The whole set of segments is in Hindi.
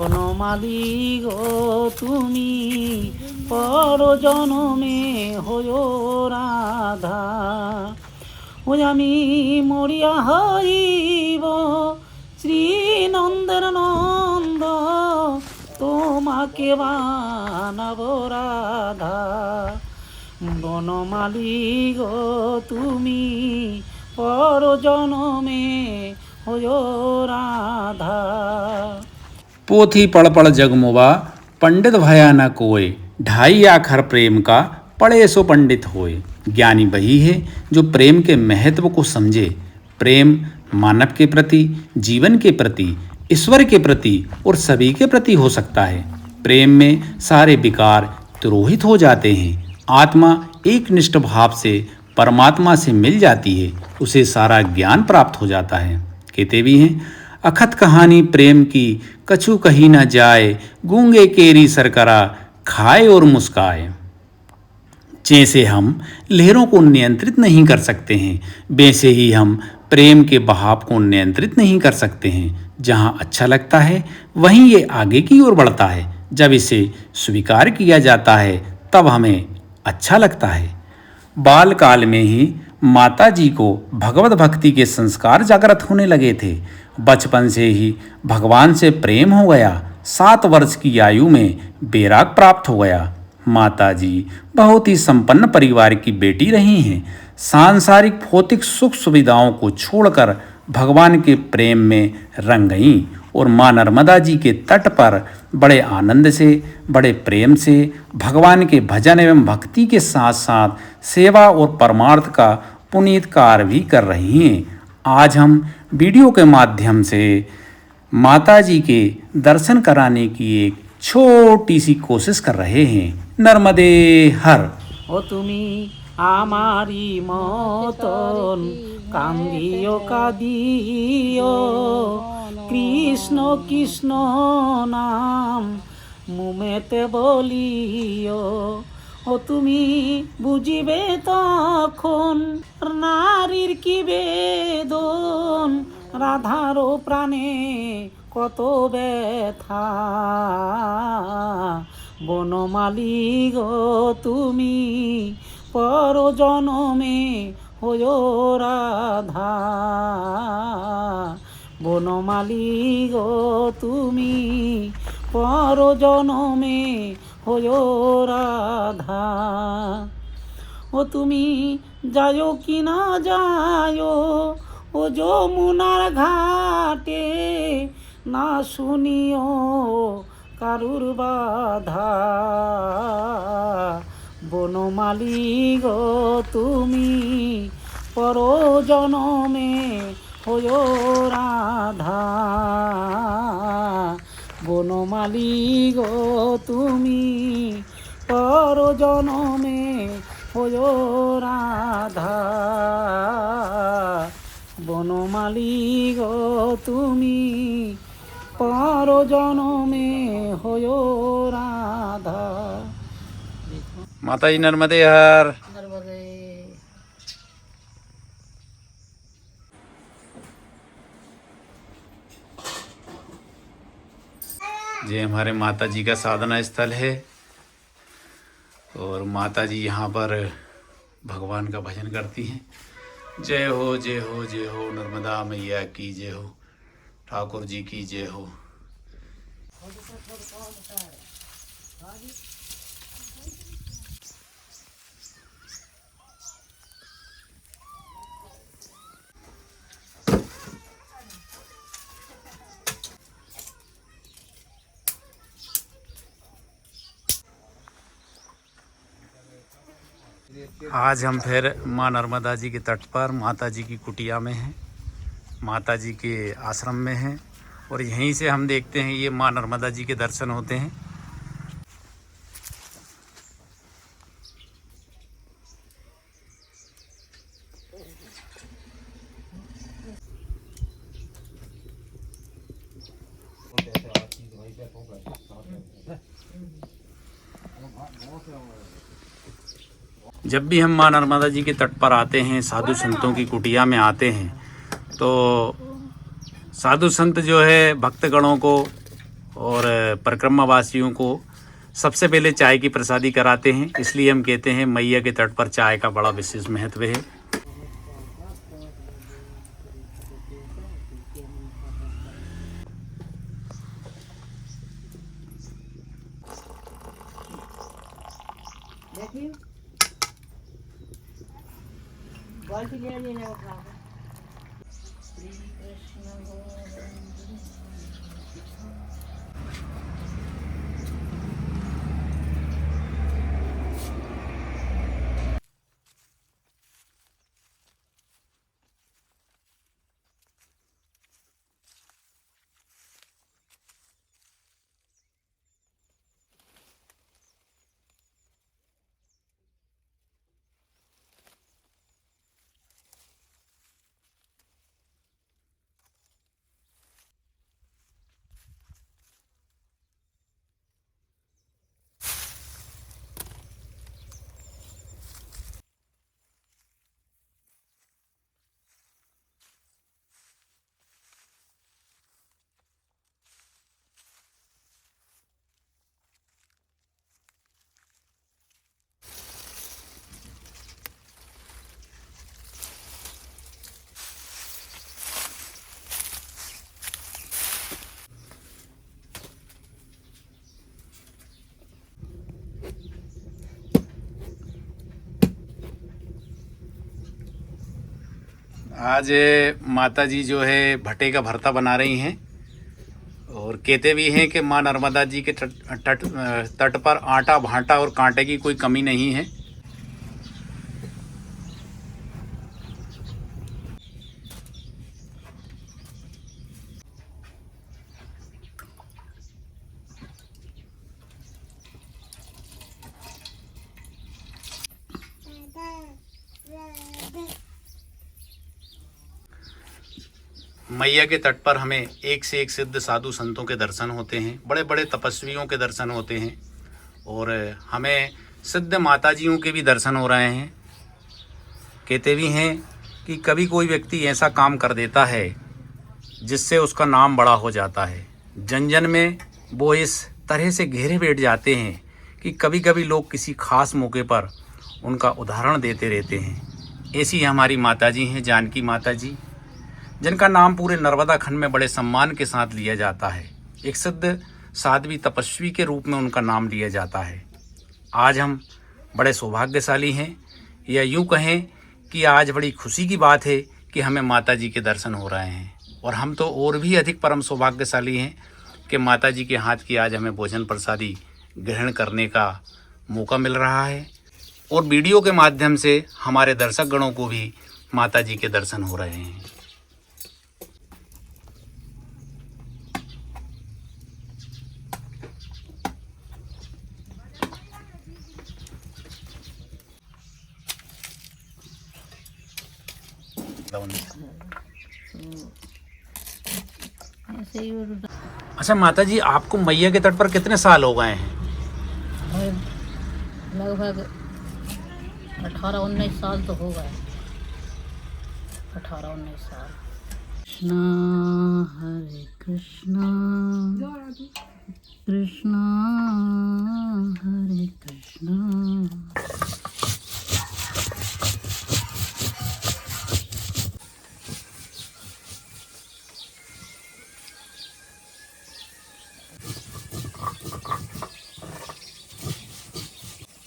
বনমালী গো তুমি পর জনমে হয়ো রাধা, ওই আমি মরিয়া হইব শ্রীনন্দের নন্দ, তোমাকে বানাবো রাধা। বনমালী গো তুমি পর জনমে হয়ো রাধা। पोथी पढ़ पढ़ जग मुआ, पंडित भया न कोय, ढाई आखर प्रेम का पढ़े सो पंडित होए। ज्ञानी वही है जो प्रेम के महत्व को समझे। प्रेम मानव के प्रति, जीवन के प्रति, ईश्वर के प्रति और सभी के प्रति हो सकता है। प्रेम में सारे विकार तिरोहित हो जाते हैं। आत्मा एक निष्ठ भाव से परमात्मा से मिल जाती है, उसे सारा ज्ञान प्राप्त हो जाता है। कहते भी हैं, अखत कहानी प्रेम की कछु कही न जाए, गूंगे केरी सरकरा खाए और मुस्काए। जैसे हम लहरों को नियंत्रित नहीं कर सकते हैं, वैसे ही हम प्रेम के बहाव को नियंत्रित नहीं कर सकते हैं। जहाँ अच्छा लगता है वहीं ये आगे की ओर बढ़ता है। जब इसे स्वीकार किया जाता है तब हमें अच्छा लगता है। बाल काल में ही माता जी को भगवत भक्ति के संस्कार जागृत होने लगे थे। बचपन से ही भगवान से प्रेम हो गया। 7 वर्ष की आयु में बैराग प्राप्त हो गया। माता जी बहुत ही संपन्न परिवार की बेटी रही हैं। सांसारिक भौतिक सुख सुविधाओं को छोड़कर भगवान के प्रेम में रंग गईं और माँ नर्मदा जी के तट पर बड़े आनंद से, बड़े प्रेम से भगवान के भजन एवं भक्ति के साथ साथ सेवा और परमार्थ का पुनीत कार्य भी कर रही हैं। आज हम वीडियो के माध्यम से माता जी के दर्शन कराने की एक छोटी सी कोशिश कर रहे हैं। नर्मदे हर। ও তুমি আমারি মতন কান্দিও কাঁদিও, কৃষ্ণ কৃষ্ণ নাম মুমেতে বলিও। ও তুমি বুঝিবে তখন নারীর কি বেদন, রাধারও প্রাণে কত ব্যথা। বনমালী গো তুমি পর জনমে হয়ো রাধা। বনমালী গো তুমি পর জনমে হয়ো রাধা। ও তুমি যায়ো কি না যায়ো ও যমুনার ঘাটে, না শুনিও কারুর বাধা। বনমালী গো তুমি পর জনমে হয়ো রাধা। বনমালী গো তুমি পর জনমে হয়ো রাধা। বনমালী গো তুমি পর জনমে হয়ো রাধা। माता जी नर्मदे हर। ये हमारे माता जी का साधना स्थल है और माता जी यहाँ पर भगवान का भजन करती हैं। जय हो जय हो जय हो, नर्मदा मैया की जय हो, ठाकुर जी की जय हो। आज हम फिर माँ नर्मदा जी के तट पर माता जी की कुटिया में हैं, माता जी के आश्रम में हैं और यहीं से हम देखते हैं ये माँ नर्मदा जी के दर्शन होते हैं। जब भी हम माँ नर्मदा जी के तट पर आते हैं, साधु संतों की कुटिया में आते हैं, तो साधु संत जो है भक्तगणों को और परिक्रमा वासियों को सबसे पहले चाय की प्रसादी कराते हैं। इसलिए हम कहते हैं मैया के तट पर चाय का बड़ा विशेष महत्व है। आज माता जी जो है भट्टे का भरता बना रही हैं और कहते भी हैं कि माँ नर्मदा जी के तट पर आटा भाटा और कांटे की कोई कमी नहीं है। मैया के तट पर हमें एक से एक सिद्ध साधु संतों के दर्शन होते हैं, बड़े बड़े तपस्वियों के दर्शन होते हैं और हमें सिद्ध माताजियों के भी दर्शन हो रहे हैं। कहते भी हैं कि कभी कोई व्यक्ति ऐसा काम कर देता है जिससे उसका नाम बड़ा हो जाता है। जन जन में वो इस तरह से घेरे बैठ जाते हैं कि कभी कभी लोग किसी खास मौके पर उनका उदाहरण देते रहते हैं। ऐसी हमारी माताजी हैं जानकी माता जी, जिनका नाम पूरे नर्मदा खंड में बड़े सम्मान के साथ लिया जाता है। एक सिद्ध साध्वी तपस्वी के रूप में उनका नाम लिया जाता है। आज हम बड़े सौभाग्यशाली हैं, या यूँ कहें कि आज बड़ी खुशी की बात है कि हमें माता जी के दर्शन हो रहे हैं। और हम तो और भी अधिक परम सौभाग्यशाली हैं कि माता जी के हाथ की आज हमें भोजन प्रसादी ग्रहण करने का मौका मिल रहा है और वीडियो के माध्यम से हमारे दर्शक गणों को भी माता जी के दर्शन हो रहे हैं। अच्छा माता जी, आपको मैया के तट पर कितने साल हो गए हैं? लगभग 18-19 साल तो हो गए। 18-19 साल। कृष्णा हरे कृष्णा कृष्णा हरे कृष्णा।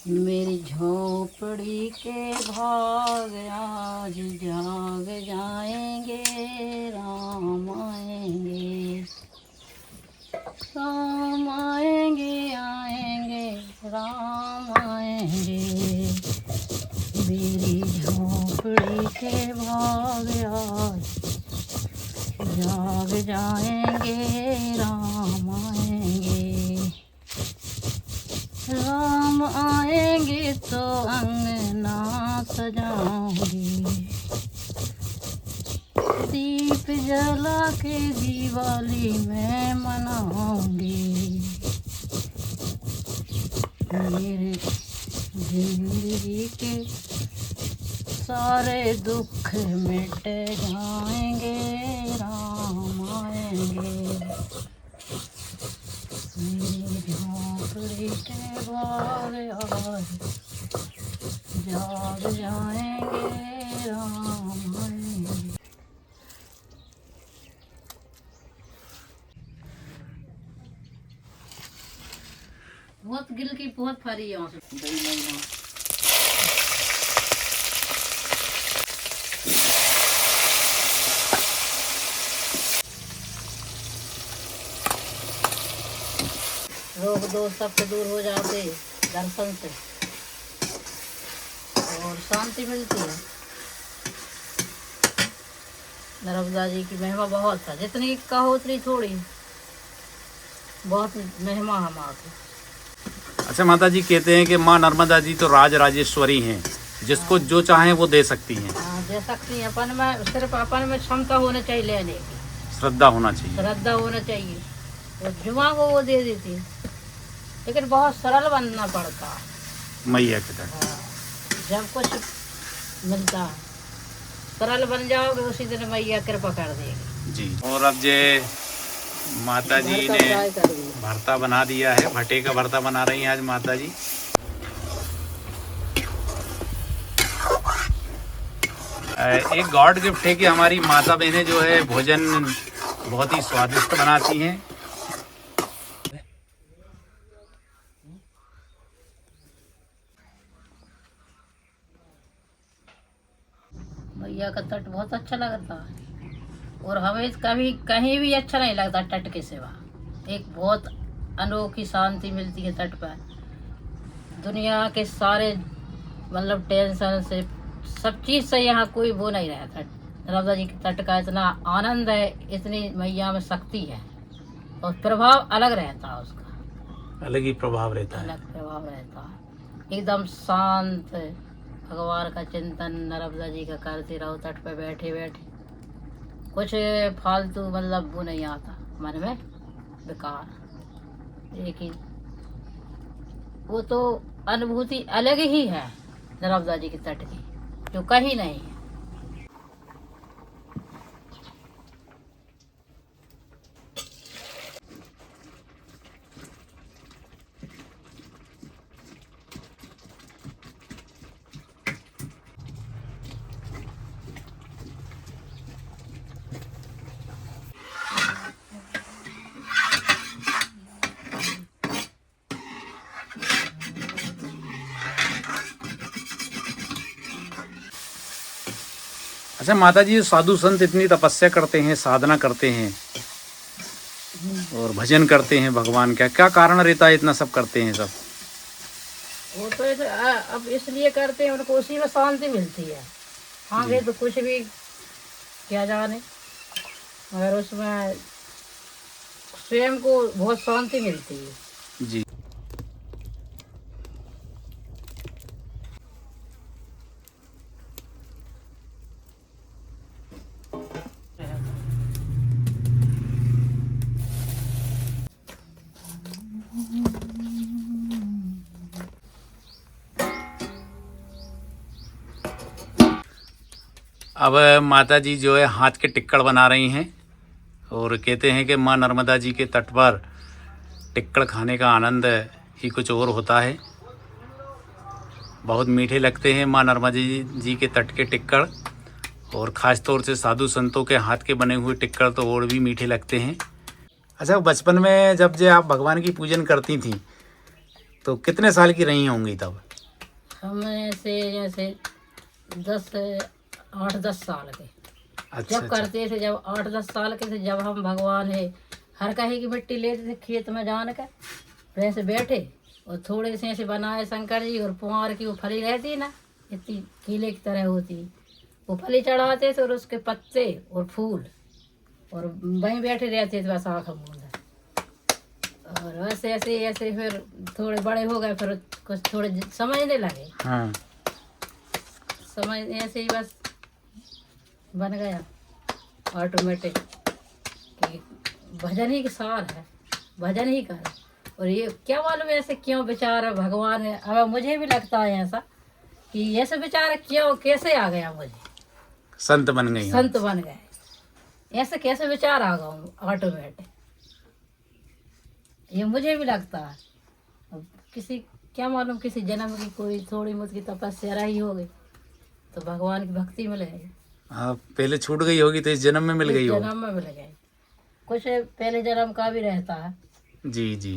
मेरी झोपड़ी के भाग आज जाग जाएंगे, राम आएंगे, राम आएंगे, आएंगे राम आएंगे। मेरी झोपड़ी के भाग आज जाग जाएंगे, राम आएंगे, राम आएंगे तो अंगना सजाऊंगी, दीप जला के दिवाली में मनाऊंगी। मेरे जिंदगी के सारे दुख मिट जाएंगे, राम आएंगे, मेरी झोंपड़ी के बाग आज जाग जाएंगे राम आएंगे। बहुत गिल की बहुत फरी है रोग दोष सबसे दूर हो जाते दर्शन से और शांति मिलती है। नर्मदा जी की महिमा बहुत है, जितनी कहो उतनी थोड़ी, बहुत महिमा है माँ की। अच्छा माता जी, कहते हैं कि माँ नर्मदा जी तो राज राजेश्वरी हैं, जिसको जो चाहें वो दे सकती हैं। हाँ दे सकती है, अपन में सिर्फ अपन में क्षमता होना चाहिए लेने की, श्रद्धा होना चाहिए। श्रद्धा होना चाहिए, और जुमा को वो दे देती है, लेकिन बहुत सरल बनना पड़ता है मैया के तट। हाँ, जब कुछ मिलता है सरल बन जाओगे उसी दिन मैया कृपा कर देगी जी। और अब जे माता जी भरता ने फ्राई कर दी। भरता बना दिया है, भट्टे का भरता बना रही हैं आज माता जी। एक गॉड गिफ्ट है कि हमारी माता बहनें जो है भोजन बहुत ही स्वादिष्ट बनाती हैं। मैया का तट बहुत अच्छा लगता है, और हमें कभी कहीं भी अच्छा नहीं लगता तट के सिवा। एक बहुत अनोखी शांति मिलती है तट पर, दुनिया के सारे मतलब टेंशन से सब चीज़ से यहाँ कोई वो नहीं रहता। नर्मदा जी के तट का इतना आनंद है, इतनी मैया में शक्ति है, और प्रभाव अलग रहता है उसका, अलग ही प्रभाव रहता है। अलग प्रभाव रहता है। एकदम शांत भगवान का चिंतन नर्मदा जी का करते रहो तट पे बैठे बैठे, कुछ फालतू मतलब वो नहीं आता मन में बेकार। एक ही वो तो अनुभूति अलग ही है नर्मदा जी के तट की, जो कहीं नहीं है। अच्छा माता जी, साधु संत इतनी तपस्या करते हैं, साधना करते हैं और भजन करते हैं भगवान का, क्या कारण रहता है इतना सब करते हैं सब? वो तो अब इसलिए करते हैं, उनको उसी में शांति मिलती है। आगे तो कुछ भी क्या जाने, मगर उसमें स्वयं को बहुत शांति मिलती है। जी। अब माता जी जो है हाथ के टिक्कड़ बना रही हैं, और कहते हैं कि माँ नर्मदा जी के तट पर टिक्कड़ खाने का आनंद ही कुछ और होता है। बहुत मीठे लगते हैं माँ नर्मदा जी के तट के टिक्कड़, और ख़ास तौर से साधु संतों के हाथ के बने हुए टिक्कड़ तो और भी मीठे लगते हैं। अच्छा, बचपन में जब जे आप भगवान की पूजन करती थी तो कितने साल की रही होंगी तब? हम ऐसे जैसे 8-10 साल के अच्छा, जब करते थे, जब 8-10 साल के थे, जब हम भगवान है हर कहीं की मिट्टी लेते थे खेत में जान कर, वैसे बैठे और थोड़े से ऐसे बनाए शंकर जी, और पुआर की वो फली रहती ना, इतनी कीले की तरह होती, वो फली चढ़ाते थे और उसके पत्ते और फूल, और वहीं बैठे रहते थे बस आँख मूंद। और वैसे ऐसे ऐसे फिर थोड़े बड़े हो गए, फिर कुछ थोड़े समझने लगे। हाँ। समझ ऐसे ही बस बन गया ऑटोमेटिक कि भजन ही सार है, भजन ही कर। और ये क्या मालूम ऐसे क्यों विचार भगवान है, अब मुझे भी लगता है ऐसा कि ऐसे विचार क्यों कैसे आ गया मुझे, संत बन गई। संत बन गए, ऐसे कैसे विचार आ गया ऑटोमेटिक। ये मुझे भी लगता है। अब किसी क्या मालूम, किसी जन्म की कोई थोड़ी बहुत की तपस्या रही होगी तो भगवान की भक्ति मिल गई। हाँ, पहले छूट गई होगी तो इस जन्म में मिल गई इस हो। जन्म में मिल गई। कुछ पहले जन्म का भी रहता है जी जी।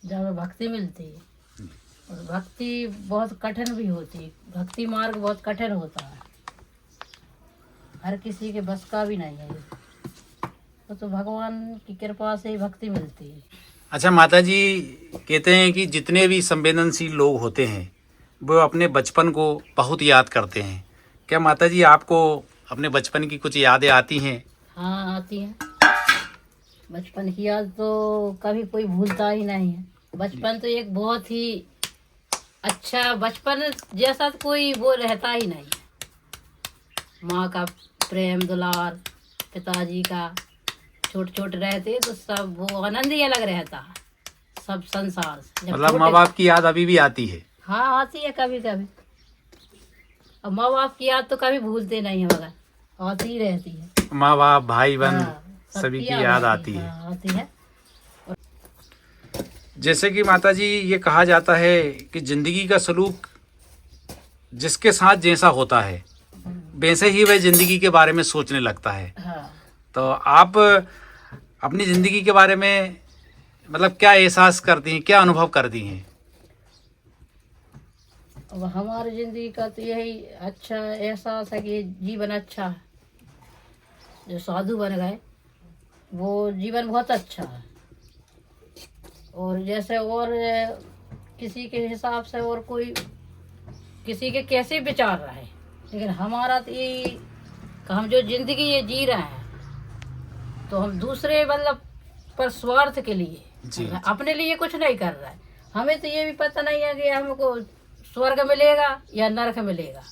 जब भक्ति मिलती है। और भक्ति बहुत कठिन भी होती है, भक्ति मार्ग बहुत कठिन होता है, हर किसी के बस का भी नहीं है ये। तो भगवान की कृपा से ही भक्ति मिलती है। अच्छा माता जी, कहते हैं कि जितने भी संवेदनशील लोग होते हैं वो अपने बचपन को बहुत याद करते हैं। क्या माता जी आपको अपने बचपन की कुछ यादें आती हैं? हाँ आती है। बचपन की याद तो कभी कोई भूलता ही नहीं है। बचपन तो एक बहुत ही अच्छा, बचपन जैसा तो कोई वो रहता ही नहीं है। माँ का प्रेम दुलार, पिताजी का, छोटे छोटे रहते तो सब वो आनंद ही अलग रहता है सब संसार से। जब मतलब छोटे- माँ बाप की याद अभी भी आती है? हाँ आती है कभी कभी। अब माँ बाप की याद तो कभी भूलते नहीं है, मगर आती ही रहती है। माँ बाप भाई बहन हाँ, सभी सबकी की याद आती है। हाँ, आती है। जैसे कि माता जी ये कहा जाता है कि जिंदगी का सलूक जिसके साथ जैसा होता है वैसे ही वह जिंदगी के बारे में सोचने लगता है। हाँ। तो आप अपनी जिंदगी के बारे में मतलब क्या एहसास करती हैं, क्या अनुभव करती हैं? अब हमारी जिंदगी का तो यही अच्छा एहसास है कि जीवन अच्छा है। जो साधु बन गए वो जीवन बहुत अच्छा है। और जैसे और किसी के हिसाब से और कोई किसी के कैसे विचार रहे, लेकिन हमारा तो यही कि हम जो जिंदगी ये जी रहे हैं तो हम दूसरे मतलब पर स्वार्थ के लिए जी। अपने लिए कुछ नहीं कर रहे हैं। हमें तो ये भी पता नहीं है कि हमको स्वर्ग मिलेगा या नरक मिलेगा,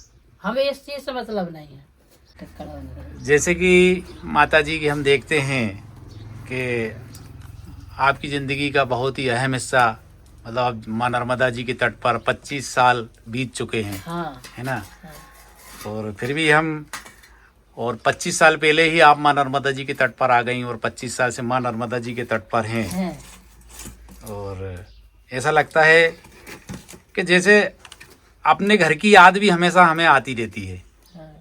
हमें इस चीज से मतलब नहीं है। जैसे कि माता जी की हम देखते हैं कि आपकी ज़िंदगी का बहुत ही अहम हिस्सा मतलब आप माँ नर्मदा जी के तट पर 25 साल बीत चुके हैं, हाँ है ना? हाँ। और फिर भी हम और 25 साल पहले ही आप माँ नर्मदा जी के तट पर आ गई और 25 साल से माँ नर्मदा जी के तट पर हैं। हैं। और ऐसा लगता है कि जैसे अपने घर की याद भी हमेशा हमें आती रहती है, हाँ।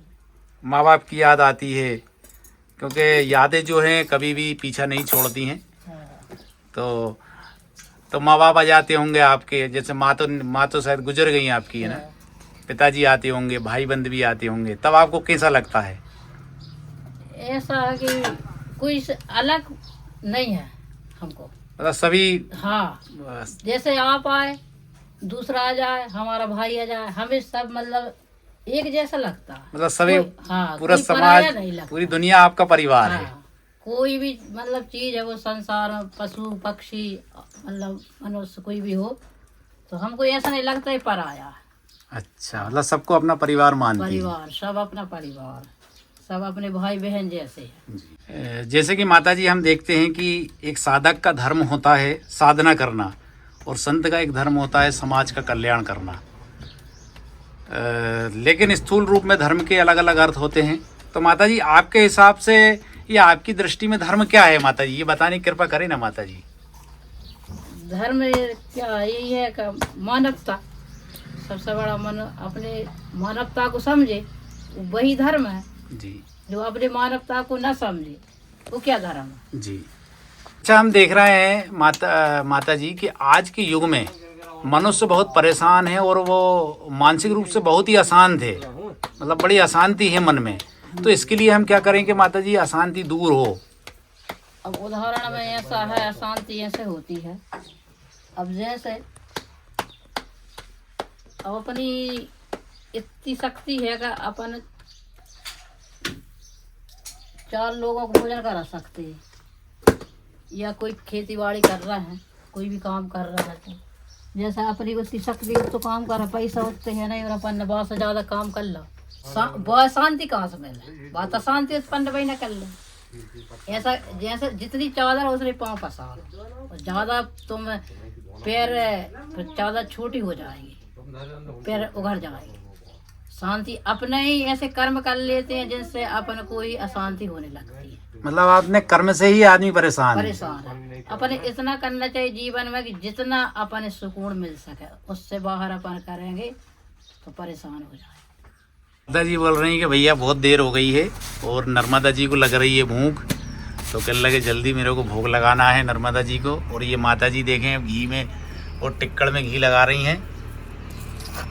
माँ बाप की याद आती है, क्योंकि यादें जो हैं कभी भी पीछा नहीं छोड़ती हैं। हाँ। तो माँ बाप आ जाते होंगे आपके, जैसे माँ तो शायद गुजर गई आपकी, है ना? पिताजी आते होंगे, भाई बंद भी आते होंगे, तब आपको कैसा लगता है? ऐसा है कि कोई अलग नहीं है हमको, मतलब सभी हाँ जैसे आप आए, दूसरा आ जाए, हमारा भाई आ जाए, हमें सब मतलब एक जैसा लगता है। मतलब सभी हाँ, पूरा कोई पराया समाज, नहीं लगता। पूरी दुनिया आपका परिवार है। हाँ, कोई भी मतलब चीज है वो संसार में, पशु पक्षी मतलब मनुष्य कोई भी हो तो हमको ऐसा नहीं लगता है पराया है। अच्छा, मतलब सबको अपना परिवार मानती है। परिवार सब अपना परिवार, सब अपने भाई बहन जैसे है। जैसे कि माता जी हम देखते हैं कि एक साधक का धर्म होता है साधना करना और संत का एक धर्म होता है समाज का कल्याण करना। लेकिन स्थूल रूप में धर्म के अलग अलग अर्थ होते हैं। तो माता जी आपके हिसाब से या आपकी दृष्टि में धर्म क्या है माता जी, ये बताने की कृपा करें ना माता जी। धर्म क्या यही है कि मानवता, सबसे बड़ा मन अपने मानवता को समझे वही धर्म है। जी। जो अपने मानवता को न समझे वो क्या धर्म है। जी। अच्छा, हम देख रहे हैं माता जी कि आज के युग में मनुष्य बहुत परेशान है और वो मानसिक रूप से बहुत ही अशांत है, मतलब बड़ी अशांति है मन में। तो इसके लिए हम क्या करें कि माता जी अशांति दूर हो? अब उदाहरण में ऐसा है, अशांति ऐसे होती है। अब जैसे अब अपनी इतनी शक्ति है कि अपन 4 लोगों को भोजन करा सकते हैं, या कोई खेती बाड़ी कर रहा है, कोई भी काम कर रहा है तो जैसा अपनी उतनी शक्ति तो काम कर रहा, पैसा उतने है नहीं और अपन बात से ज्यादा काम कर लो, बहुत शांति कहाँ से मिले, बात अशांति उत्पन्न भाई न कर लो। ऐसा जैसे जितनी चादर उतनी पाँव पसार, ज्यादा तुम पैर चादर छोटी हो जाएगी, पैर उघड़ जाएगी। शांति अपने ही ऐसे कर्म कर लेते हैं जिनसे अपन को ही अशांति होने लगती है। मतलब आपने कर्म से ही आदमी परेशान है। परेशान है। अपन इतना करना चाहिए जीवन में कि जितना अपन सुकून मिल सके, उससे बाहर अपन करेंगे तो परेशान हो जाए। नर्मदा जी बोल रही हैं कि भैया बहुत देर हो गई है और नर्मदा जी को लग रही है भूख, तो कल लगे जल्दी मेरे को भोग लगाना है नर्मदा जी को। और ये माता जी देखें घी में और टिक्कड़ में घी लगा रही हैं,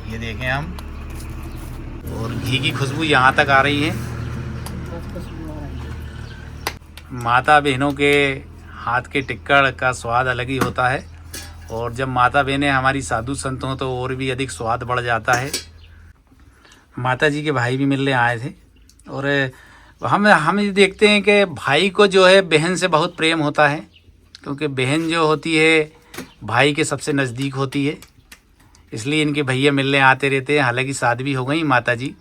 ये देखें हम, और घी की खुशबू यहाँ तक आ रही है। बहुत खुशबू हो रही है। माता बहनों के हाथ के टिक्कड़ का स्वाद अलग ही होता है, और जब माता बहनें हमारी साधु संत हों तो और भी अधिक स्वाद बढ़ जाता है। माता जी के भाई भी मिलने आए थे, और हम ये देखते हैं कि भाई को जो है बहन से बहुत प्रेम होता है, क्योंकि बहन जो होती है भाई के सबसे नज़दीक होती है, इसलिए इनके भैया मिलने आते रहते हैं। हालांकि शादी भी हो गई माता जी,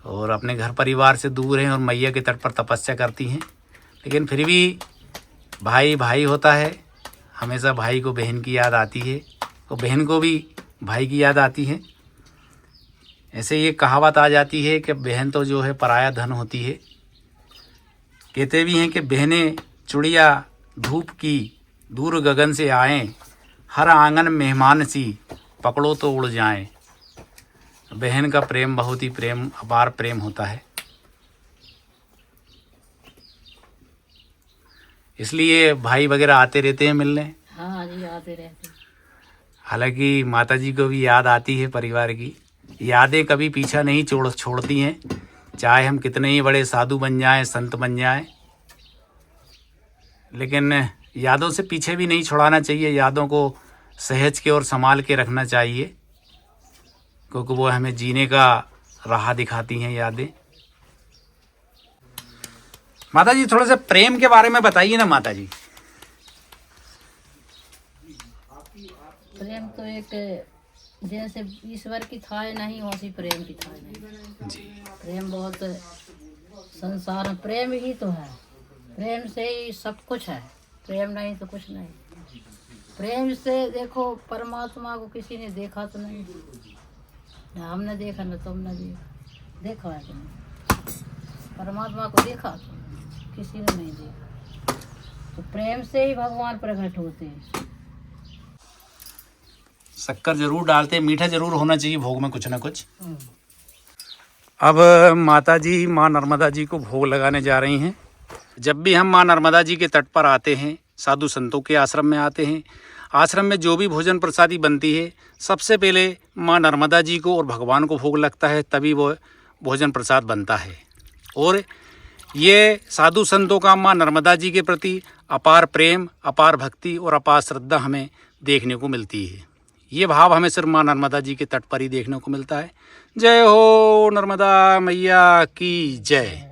और अपने घर परिवार से दूर हैं और मैया के तट पर तपस्या करती हैं, लेकिन फिर भी भाई भाई होता है। हमेशा भाई को बहन की याद आती है और बहन को भी भाई की याद आती है। ऐसे ये कहावत आ जाती है कि बहन तो जो है पराया धन होती है। कहते भी हैं कि बहनें चुड़िया धूप की दूर गगन से आएं, हर आंगन मेहमान सी पकड़ो तो उड़ जाएं। बहन का प्रेम बहुत ही अपार प्रेम होता है, इसलिए भाई वगैरह आते रहते हैं मिलने। हाँ जी, आते रहते। हालांकि माता जी को भी याद आती है, परिवार की यादें कभी पीछा नहीं छोड़ती हैं, चाहे हम कितने ही बड़े साधु बन जाएं, संत बन जाएं, लेकिन यादों से पीछे भी नहीं छुड़ाना चाहिए। यादों को सहेज के और संभाल के रखना चाहिए, क्योंकि वो हमें जीने का राह दिखाती हैं यादें। माता जी थोड़ा सा प्रेम के बारे में बताइए ना माता जी। प्रेम तो एक जैसे ईश्वर की थाह नहीं, वैसी प्रेम की थाह नहीं जी। प्रेम बहुत संसार में प्रेम ही तो है, प्रेम से ही सब कुछ है, प्रेम नहीं तो कुछ नहीं। प्रेम से देखो परमात्मा को किसी ने देखा तो नहीं, ना हमने देखा ना तुमने देखा है तुमने परमात्मा को देखा तो किसी ने नहीं देखा। तो प्रेम से ही भगवान प्रकट होते हैं। शक्कर जरूर डालते हैं, मीठा जरूर होना चाहिए भोग में कुछ ना कुछ। अब माता जी माँ नर्मदा जी को भोग लगाने जा रही हैं। जब भी हम माँ नर्मदा जी के तट पर आते हैं, साधु संतों के आश्रम में आते हैं, आश्रम में जो भी भोजन प्रसादी बनती है सबसे पहले माँ नर्मदा जी को और भगवान को भोग लगता है, तभी वो भोजन प्रसाद बनता है। और ये साधु संतों का माँ नर्मदा जी के प्रति अपार प्रेम, अपार भक्ति और अपार श्रद्धा हमें देखने को मिलती है। ये भाव हमें सिर्फ माँ नर्मदा जी के तट पर ही देखने को मिलता है। जय हो नर्मदा मैया की जय।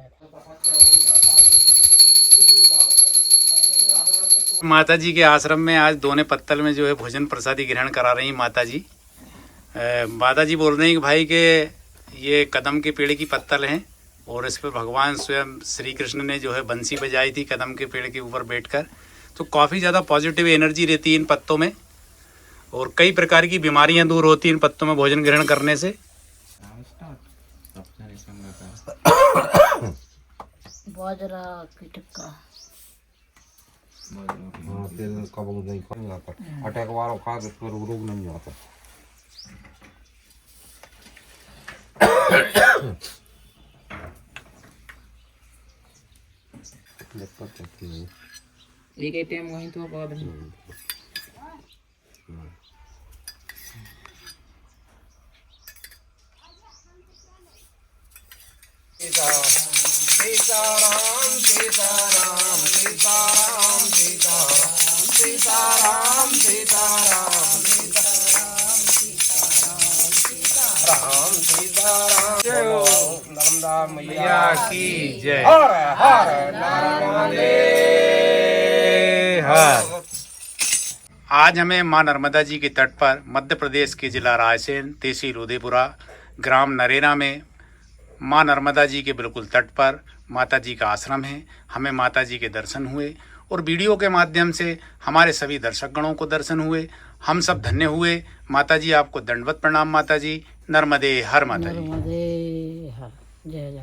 माता जी के आश्रम में आज दोने पत्तल में जो है भोजन प्रसादी ग्रहण करा रही माता जी। माता जी बोल रही हैं कि भाई के ये कदम के पेड़ की पत्तल हैं, और इस पर भगवान स्वयं श्री कृष्ण ने जो है बंसी बजाई थी कदम के पेड़ के ऊपर बैठकर। तो काफ़ी ज़्यादा पॉजिटिव एनर्जी रहती है इन पत्तों में, और कई प्रकार की बीमारियां दूर होती हैं इन पत्तों में भोजन ग्रहण करने से। बाजरा की टिक्का तेल कब नहीं कम जाता, अटैक वालों खा के फिर रोग नहीं आता। एक टाइम वहीं तो बाद में सीताराम सीताराम सीताराम सीताराम सीताराम सीताराम सीताराम सीताराम जय हो नर्मदा मैया की जय। हर हर नर्मदे हर। आज हमें माँ नर्मदा जी के तट पर मध्य प्रदेश के जिला रायसेन, तहसील उदयपुरा, ग्राम नरेना में माँ नर्मदा जी के बिल्कुल तट पर माता जी का आश्रम है। हमें माता जी के दर्शन हुए, और वीडियो के माध्यम से हमारे सभी दर्शकगणों को दर्शन हुए। हम सब धन्य हुए। माता जी आपको दंडवत प्रणाम। माता जी नर्मदे हर माता जी। नर्मदे हर। जय जगन्नाथ।